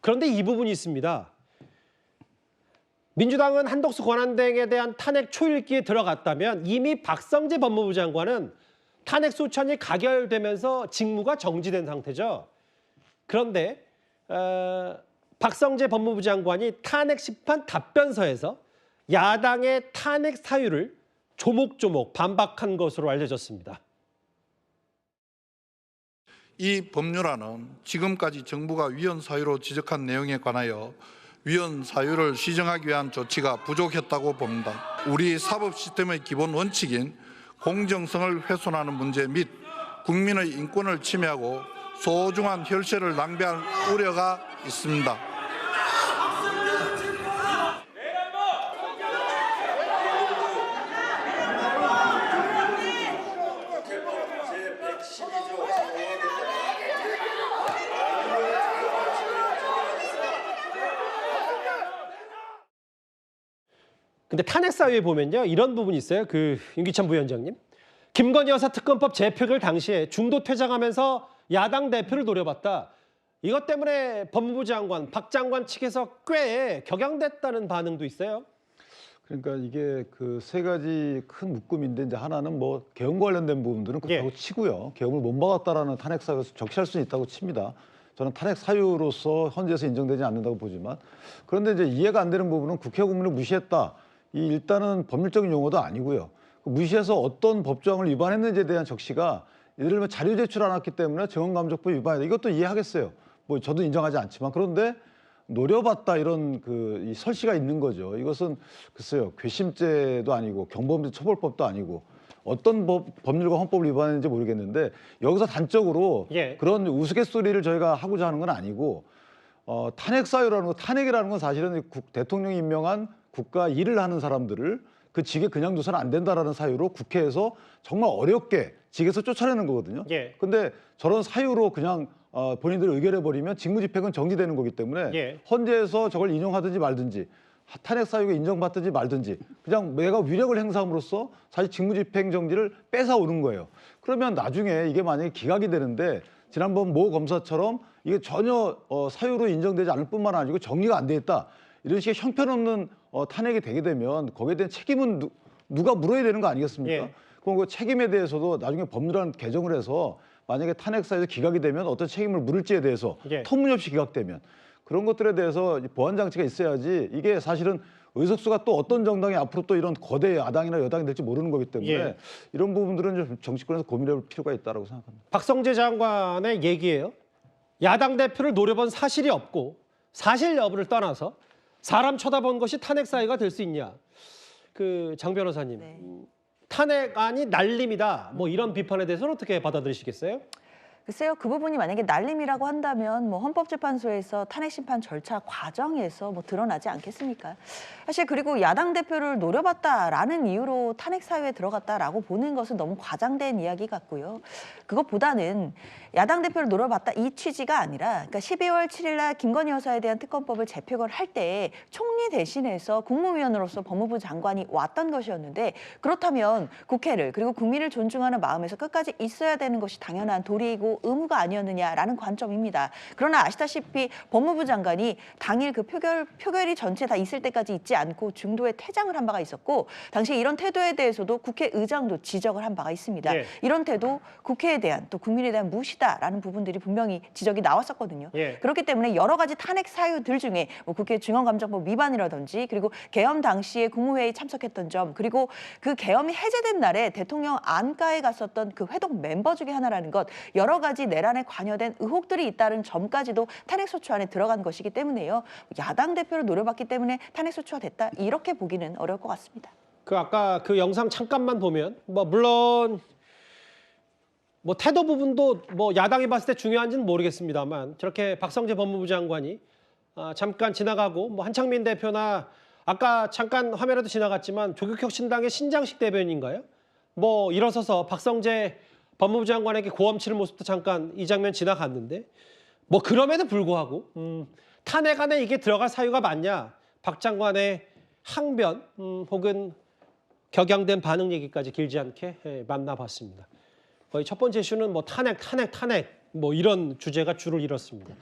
그런데 이 부분이 있습니다. 민주당은 한덕수 권한대행에 대한 탄핵 초읽기에 들어갔다면 이미 박성재 법무부 장관은 탄핵 소추안이 가결되면서 직무가 정지된 상태죠. 그런데 박성재 법무부 장관이 탄핵 심판 답변서에서 야당의 탄핵 사유를 조목조목 반박한 것으로 알려졌습니다. 이 법률안은 지금까지 정부가 위헌 사유로 지적한 내용에 관하여 위헌 사유를 시정하기 위한 조치가 부족했다고 봅니다. 우리 사법 시스템의 기본 원칙인 공정성을 훼손하는 문제 및 국민의 인권을 침해하고 소중한 혈세를 낭비할 우려가 있습니다. 근데 탄핵 사유에 보면요, 이런 부분이 있어요. 윤기찬 부위원장님, 김건희 여사 특검법 재표결 당시에 중도 퇴장하면서 야당 대표를 노려봤다. 이것 때문에 법무부 장관, 박 장관 측에서 꽤 격양됐다는 반응도 있어요. 그러니까 이게 그 세 가지 큰 묶음인데, 이제 하나는 뭐 계엄 관련된 부분들은 그렇다고 치고요. 계엄을 못 막았다라는 탄핵 사유에서 적시할 수는 있다고 칩니다. 저는 탄핵 사유로서 헌재에서 인정되지 않는다고 보지만, 그런데 이제 이해가 안 되는 부분은 국회 국민을 무시했다. 이 일단은 법률적인 용어도 아니고요. 무시해서 어떤 법조항을 위반했는지에 대한 적시가, 예를 들면 자료 제출 안 했기 때문에 증언감적법 위반이다. 이것도 이해하겠어요. 뭐 저도 인정하지 않지만, 그런데 노려봤다 이런 이 설시가 있는 거죠. 이것은 글쎄요, 괘씸죄도 아니고 경범죄 처벌법도 아니고 어떤 법률과 헌법을 위반했는지 모르겠는데, 여기서 단적으로 그런 우스갯소리를 저희가 하고자 하는 건 아니고, 탄핵 사유라는 거, 탄핵이라는 건 사실은 대통령이 임명한 국가 일을 하는 사람들을 그 직에 그냥 둬서는 안 된다라는 사유로 국회에서 정말 어렵게 직에서 쫓아내는 거거든요. 근데 저런 사유로 그냥 본인들이 의결해버리면 직무집행은 정지되는 거기 때문에 헌재에서 저걸 인용하든지 말든지, 탄핵 사유가 인정받든지 말든지, 그냥 내가 위력을 행사함으로써 사실 직무집행 정지를 뺏어오는 거예요. 그러면 나중에 이게 만약에 기각이 되는데, 지난번 모 검사처럼 이게 전혀 사유로 인정되지 않을 뿐만 아니고 정리가 안 돼 있다, 이런 식의 형편없는 탄핵이 되게 되면 거기에 대한 책임은 누가 물어야 되는 거 아니겠습니까? 그럼 그 책임에 대해서도 나중에 법률안 개정을 해서 만약에 탄핵 사유에서 기각이 되면 어떤 책임을 물을지에 대해서 터무니없이 기각되면 그런 것들에 대해서 보완 장치가 있어야지. 이게 사실은 의석수가 또 어떤 정당이 앞으로 또 이런 거대 야당이나 여당이 될지 모르는 거기 때문에 이런 부분들은 좀 정치권에서 고민해 볼 필요가 있다고 생각합니다. 박성재 장관의 얘기예요. 야당 대표를 노려본 사실이 없고 사실 여부를 떠나서 사람 쳐다본 것이 탄핵 사유가 될 수 있냐. 장 변호사님, 탄핵안이 날림이다, 뭐 이런 비판에 대해서는 어떻게 받아들이시겠어요? 글쎄요, 그 부분이 만약에 날림이라고 한다면 뭐 헌법재판소에서 탄핵 심판 절차 과정에서 뭐 드러나지 않겠습니까? 사실 그리고 야당 대표를 노려봤다라는 이유로 탄핵 사유에 들어갔다라고 보는 것은 너무 과장된 이야기 같고요. 그것보다는 야당 대표를 노려봤다 이 취지가 아니라, 그러니까 12월 7일 날 김건희 여사에 대한 특검법을 재표결할 때 총리 대신해서 국무위원으로서 법무부 장관이 왔던 것이었는데, 그렇다면 국회를 그리고 국민을 존중하는 마음에서 끝까지 있어야 되는 것이 당연한 도리이고 의무가 아니었느냐라는 관점입니다. 그러나 아시다시피 법무부 장관이 당일 그 표결이 전체 다 있을 때까지 있지 않고 중도에 퇴장을 한 바가 있었고, 당시 이런 태도에 대해서도 국회의장도 지적을 한 바가 있습니다. 이런 태도, 국회에 대한 또 국민에 대한 무시다라는 부분들이 분명히 지적이 나왔었거든요. 그렇기 때문에 여러 가지 탄핵 사유들 중에 뭐 국회 증언감정법 위반이라든지, 그리고 계엄 당시에 국무회의 참석했던 점, 그리고 그 계엄이 해제된 날에 대통령 안가에 갔었던 그 회동 멤버 중에 하나라는 것, 여러 가지 내란에 관여된 의혹들이 있다는 점까지도 탄핵소추 안에 들어간 것이기 때문에요. 야당 대표를 노려봤기 때문에 탄핵소추가 됐다, 이렇게 보기는 어려울 것 같습니다. 아까 그 영상 잠깐만 보면 물론 뭐 태도 부분도 뭐 야당이 봤을 때 중요한지는 모르겠습니다만, 저렇게 박성재 법무부 장관이 잠깐 지나가고, 뭐 한창민 대표나 아까 잠깐 화면에도 지나갔지만 조국혁신당의 신장식 대변인인가요? 뭐 일어서서 박성재 법무부 장관에게 고함치는 모습도 잠깐 이 장면 지나갔는데, 뭐 그럼에도 불구하고 탄핵안에 이게 들어갈 사유가 맞냐, 박 장관의 항변 혹은 격양된 반응 얘기까지 길지 않게 만나봤습니다. 거의 첫 번째 이슈는 뭐 탄핵 뭐 이런 주제가 주를 이뤘습니다.